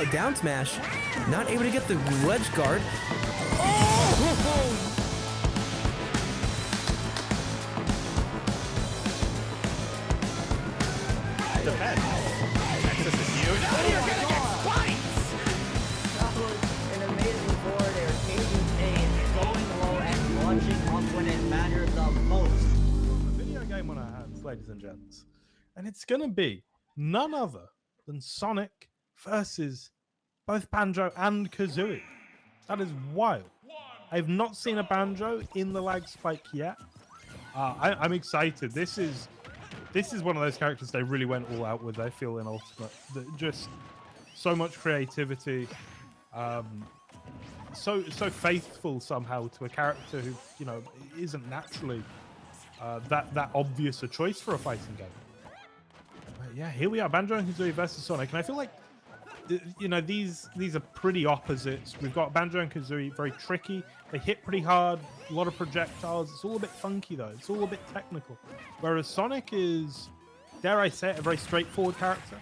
down smash. Not able to get the ledge guard. Oh! Defense. Nexus is huge. Oh, you're gonna get twice! That was an amazing forward air, changing pace, going low, and launching up when it mattered the most. A video game on our hands, ladies and gents. And it's going to be none other than Sonic versus both Banjo and Kazooie. That is wild. I've not seen a Banjo in the Lagspike yet. I'm excited. This is one of those characters they really went all out with, I feel, in Ultimate. Just so much creativity. So faithful somehow to a character who, you know, isn't naturally that obvious a choice for a fighting game. But yeah, here we are, Banjo and Kazooie versus Sonic, and I feel like, you know, these are pretty opposites. We've got Banjo and Kazooie, very tricky. They hit pretty hard, a lot of projectiles. It's all a bit funky though. It's all a bit technical. Whereas Sonic is, dare I say it, a very straightforward character.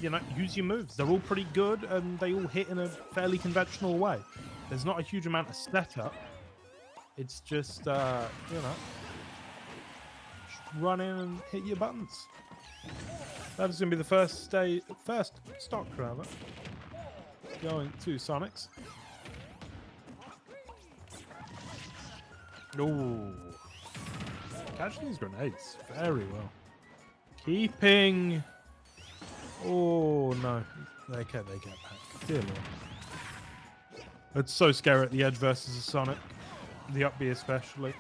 You know, use your moves. They're all pretty good, and they all hit in a fairly conventional way. There's not a huge amount of setup. It's just, you know, just run in and hit your buttons. That is going to be the first stock rather. Going to Sonix. Ooh. Catching these grenades very well. Keeping. Oh no. They get back. Dear Lord. It's so scary at the edge versus a Sonic. The up B especially.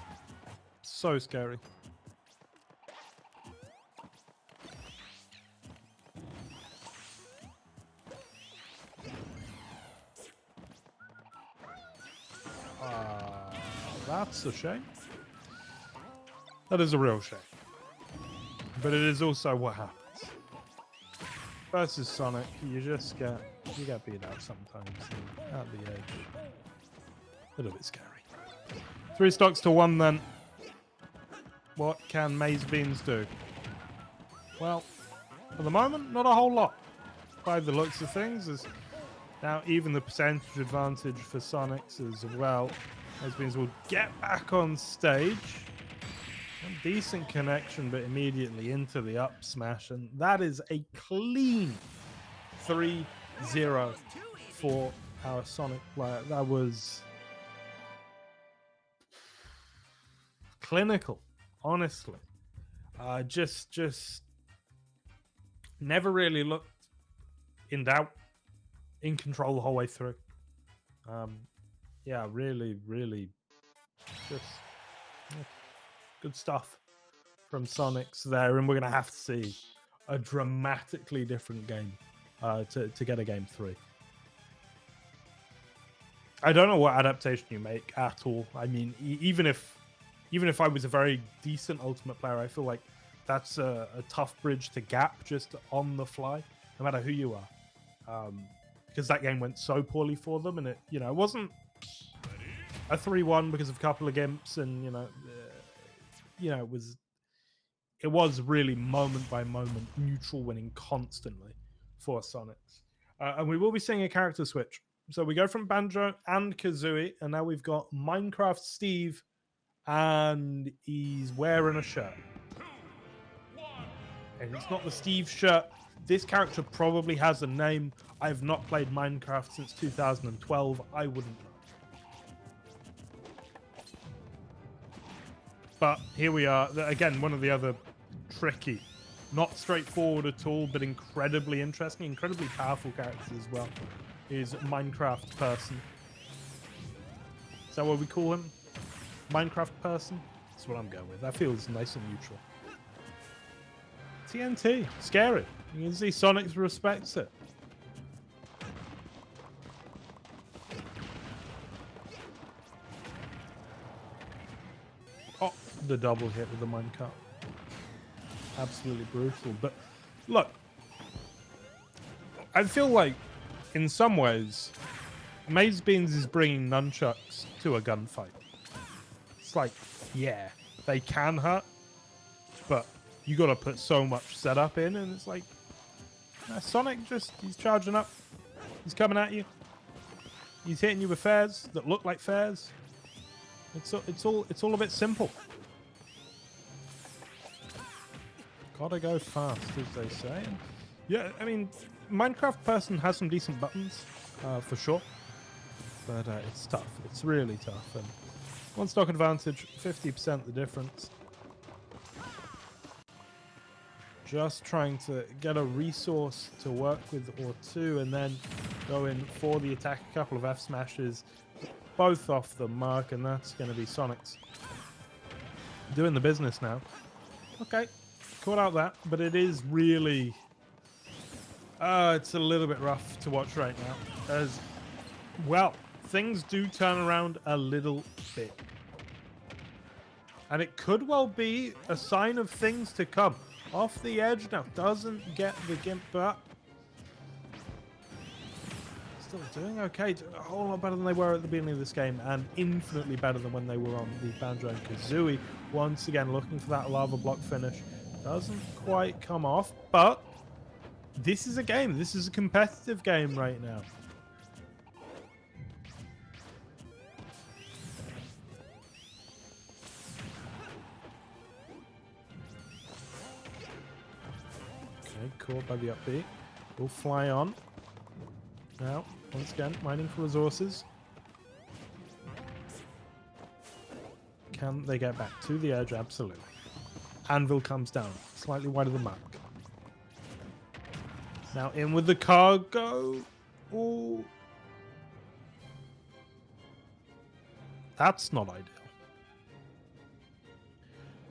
So scary. That's a shame. That is a real shame. But it is also what happens. Versus Sonic, you get beat out sometimes at the edge. A little bit scary. 3 stocks to 1 then. What can Mazebeans do? Well, for the moment, not a whole lot. By the looks of things, is now even the percentage advantage for Sonix as well. Mazebeans will get back on stage. A decent connection, but immediately into the up smash, and that is a clean 3-0 for our Sonic player. That was clinical, honestly. Just never really looked in doubt, in control the whole way through. Yeah, really just good stuff from Sonix there, and we're going to have to see a dramatically different game to get a game 3. I don't know what adaptation you make at all. I mean, even if I was a very decent Ultimate player, I feel like that's a tough bridge to gap just on the fly, no matter who you are, because that game went so poorly for them, and it, you know, it wasn't a 3-1 because of a couple of gimps, and it was really moment by moment neutral winning constantly for Sonix. And we will be seeing a character switch. So we go from Banjo and Kazooie, and now we've got Minecraft Steve, and he's wearing a shirt. And it's not the Steve shirt. This character probably has a name. I have not played Minecraft since 2012. I wouldn't know. But here we are. Again, one of the other tricky, not straightforward at all, but incredibly interesting, incredibly powerful characters as well, is Minecraft Person. Is that what we call him? Minecraft Person? That's what I'm going with. That feels nice and neutral. TNT. Scary. You can see Sonix respects it. Oh, the double hit with the minecart. Absolutely brutal. But look, I feel like in some ways, Mazebeans is bringing nunchucks to a gunfight. It's like, yeah, they can hurt, but you got to put so much setup in, and it's like, Sonic he's charging up. He's coming at you. He's hitting you with fairs that look like fairs. It's all a bit simple. Gotta go fast, as they say. And yeah, I mean, Minecraft person has some decent buttons, for sure. But it's tough. It's really tough. And one stock advantage, 50% the difference. Just trying to get a resource to work with or two, and then go in for the attack. A couple of F smashes, both off the mark, and that's going to be Sonix doing the business now. Okay, caught out that, but it is really, it's a little bit rough to watch right now, as well. Things do turn around a little bit, and it could well be a sign of things to come. Off the edge now, doesn't get the gimp up. Still doing okay, a whole lot better than they were at the beginning of this game, and infinitely better than when they were on the Banjo and Kazooie. Once again, looking for that lava block finish. Doesn't quite come off, but this is a game. This is a competitive game right now. Caught by the upbeat. Will fly on. Now, once again, mining for resources. Can they get back to the edge? Absolutely. Anvil comes down, slightly wide of the mark. Now in with the cargo. Ooh. That's not ideal.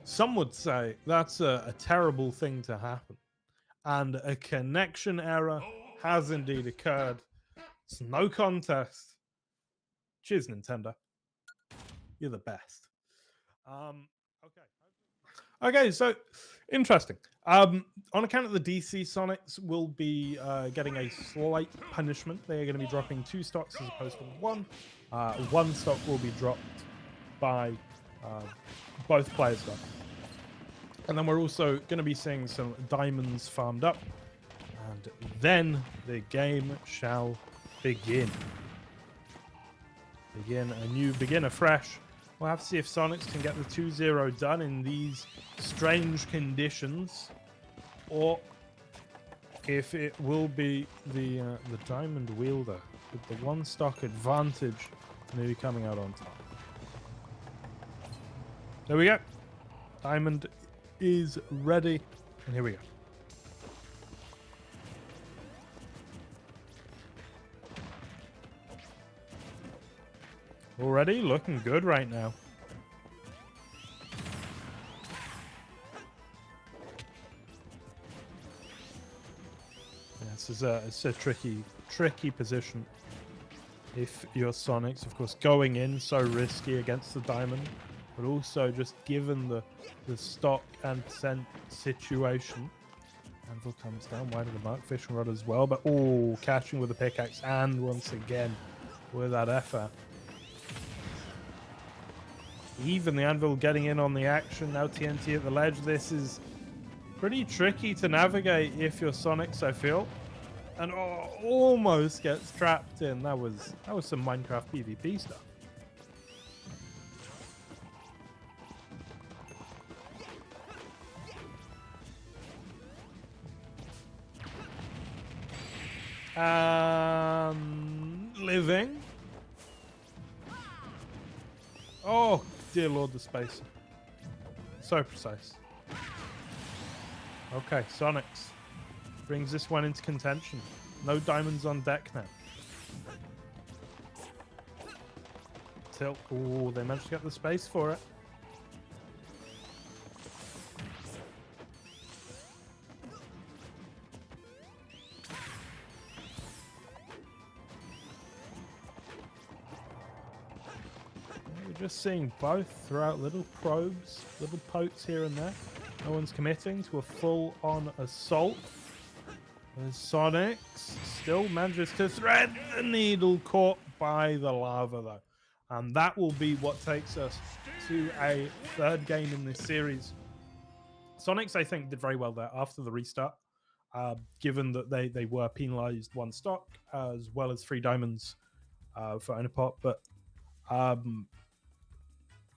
Some would say that's a terrible thing to happen. And a connection error has indeed occurred. It's no contest. Cheers, Nintendo. You're the best. Okay, so interesting. On account of the DC, Sonix will be getting a slight punishment. They are going to be dropping 2 stocks as opposed to 1. 1 stock will be dropped by both players, though. And then we're also going to be seeing some diamonds farmed up. And then the game shall begin. Begin afresh. We'll have to see if Sonix can get the 2-0 done in these strange conditions. Or if it will be the diamond wielder with the 1 stock advantage maybe coming out on top. There we go. Diamond is ready, and here we go. Already looking good right now. This is it's a tricky position. If you're Sonix, of course, going in so risky against the diamond. But also just given the stock and percent situation. Anvil comes down wide of the mark. Fishing rod as well. But catching with the pickaxe. And once again with that effort. Even the Anvil getting in on the action. Now TNT at the ledge. This is pretty tricky to navigate if you're Sonix, I feel. And almost gets trapped in. That was some Minecraft PvP stuff. Living. Oh, dear Lord, the space. So precise. Okay, Sonix brings this one into contention. No diamonds on deck now. Tilt. Ooh, they managed to get the space for it. Just seeing both throughout, little probes, little pokes here and there. No one's committing to a full-on assault. And Sonix still manages to thread the needle, caught by the lava though. And that will be what takes us to a 3rd game in this series. Sonix, I think, did very well there after the restart. given that they were penalized 1 stock as well as 3 diamonds for Onipot. But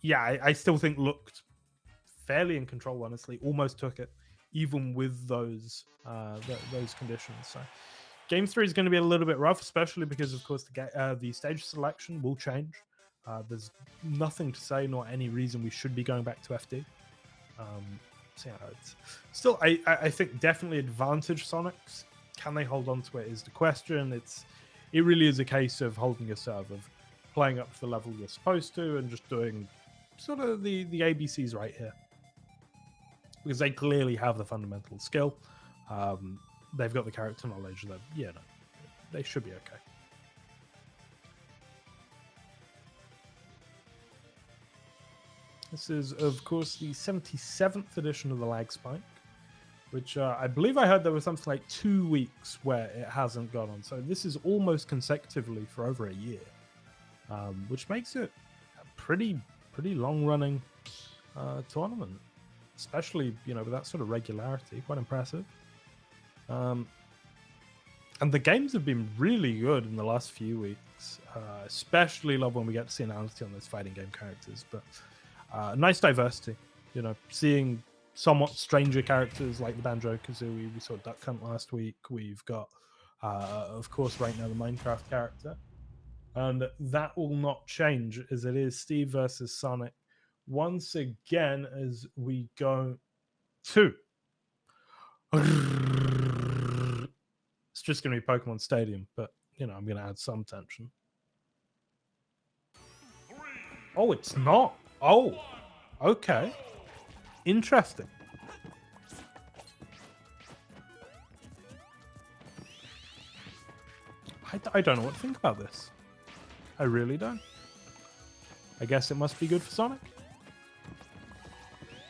yeah, I still think looked fairly in control, honestly. Almost took it, even with those conditions. So Game 3 is going to be a little bit rough, especially because, of course, the stage selection will change. There's nothing to say, nor any reason we should be going back to FD. So, yeah, it's still, I think, definitely advantage Sonix. Can they hold on to it is the question. It really is a case of holding your serve, of playing up to the level you're supposed to, and just doing sort of the ABCs right here. Because they clearly have the fundamental skill. They've got the character knowledge that, they should be okay. This is, of course, the 77th edition of the Lagspike, which I believe I heard there was something like 2 weeks where it hasn't gone on. So this is almost consecutively for over a year, which makes it a pretty long-running tournament, especially, with that sort of regularity. Quite impressive. And the games have been really good in the last few weeks. Especially love when we get to see analysis on those fighting game characters. But nice diversity. Seeing somewhat stranger characters like the Banjo-Kazooie. We saw Duck Hunt last week. We've got, of course, right now the Minecraft character. And that will not change, as it is Steve versus Sonic once again as we go to... It's just going to be Pokemon Stadium, but, I'm going to add some tension. Oh, it's not. Oh, okay. Interesting. I don't know what to think about this. I really don't. I guess it must be good for Sonic.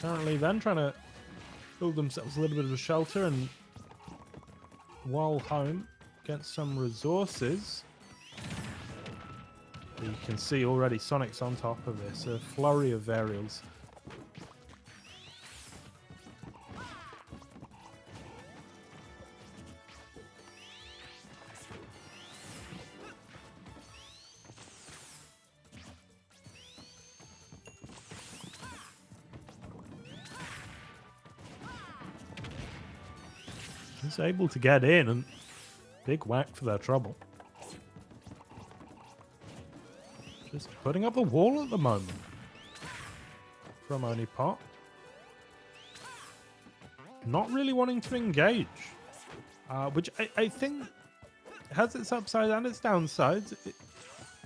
Currently then trying to build themselves a little bit of a shelter and while home get some resources. You can see already Sonic's on top of this. A flurry of aerials. He's able to get in, and big whack for their trouble. Just putting up a wall at the moment from Onipot. Not really wanting to engage, which I think has its upsides and its downsides. It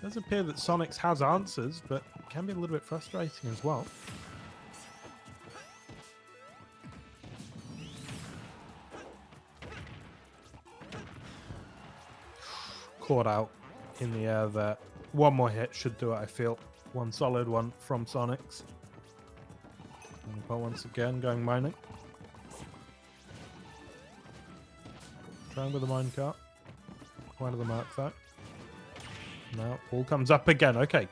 does appear that Sonix has answers, but it can be a little bit frustrating as well. Caught out in the air there. One more hit should do it, I feel. One solid one from Sonix. But once again, going mining. Trying with the minecart. Wide of the mark, though. Now, ball comes up again. Okay.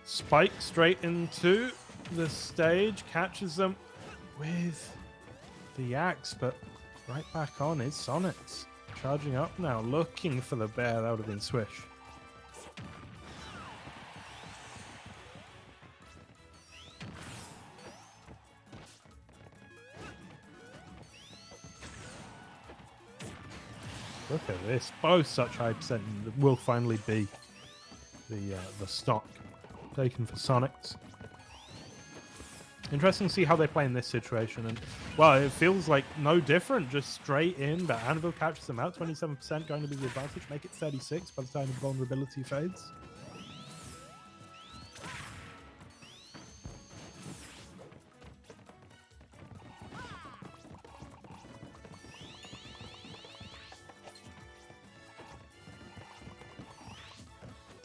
Spike straight into the stage. Catches them with the axe, but right back on is Sonix. Charging up now, looking for the bear. That would have been Swish. Look at this. Both such high percent that will finally be the stock taken for Sonix. Interesting to see how they play in this situation. And, well, it feels like no different. Just straight in. But Anvil catches them out. 27% going to be the advantage. Make it 36 by the time the vulnerability fades.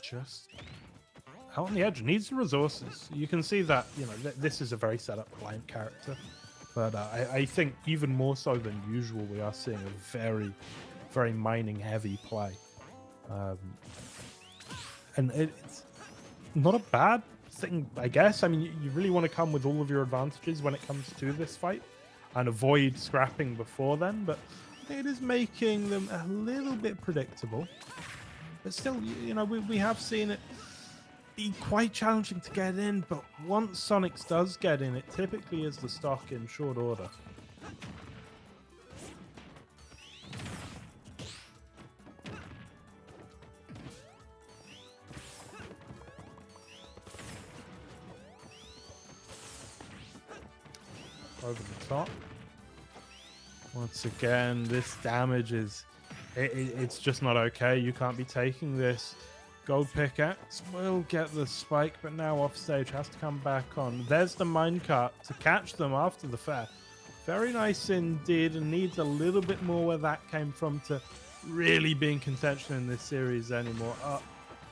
Just out on the edge, needs the resources. You can see that, this is a very set up client character, but I think even more so than usual, we are seeing a very, very mining heavy play, and it's not a bad thing, I guess. I mean, you really want to come with all of your advantages when it comes to this fight and avoid scrapping before then, but It is making them a little bit predictable. But still, you know, we have seen it be quite challenging to get in, but once Sonix does get in, it typically is the stock in short order. Over the top. Once again, this damage is... It's just not okay. You can't be taking this. Gold Pickaxe will get the spike, but now offstage has to come back on. There's the minecart to catch them after the fair. Very nice indeed, and needs a little bit more where that came from to really be in contention in this series anymore. Up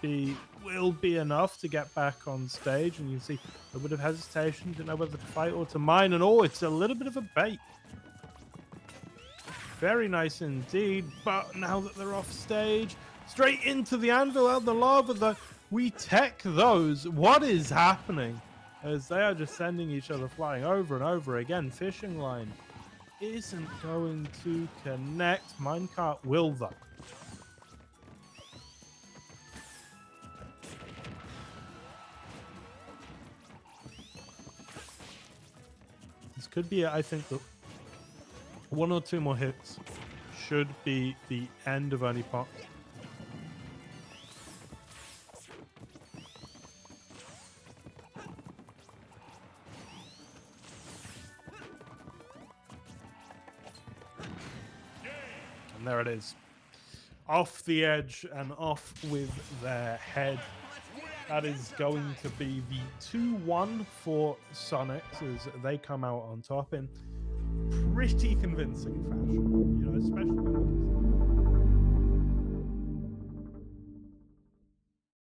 B will be enough to get back on stage, and you see a bit of hesitation, didn't know whether to fight or to mine, and oh, it's a little bit of a bait. Very nice indeed, but now that they're off stage, straight into the anvil, out the lava, though. We tech those. What is happening? As they are just sending each other flying over and over again. Fishing line isn't going to connect. Minecart will, though. This could be, I think, the one or two more hits should be the end of Ernie Potts. And there it is. Off the edge and off with their head. That is going to be the 2-1 for Sonix as they come out on top in pretty convincing fashion. You know, especially when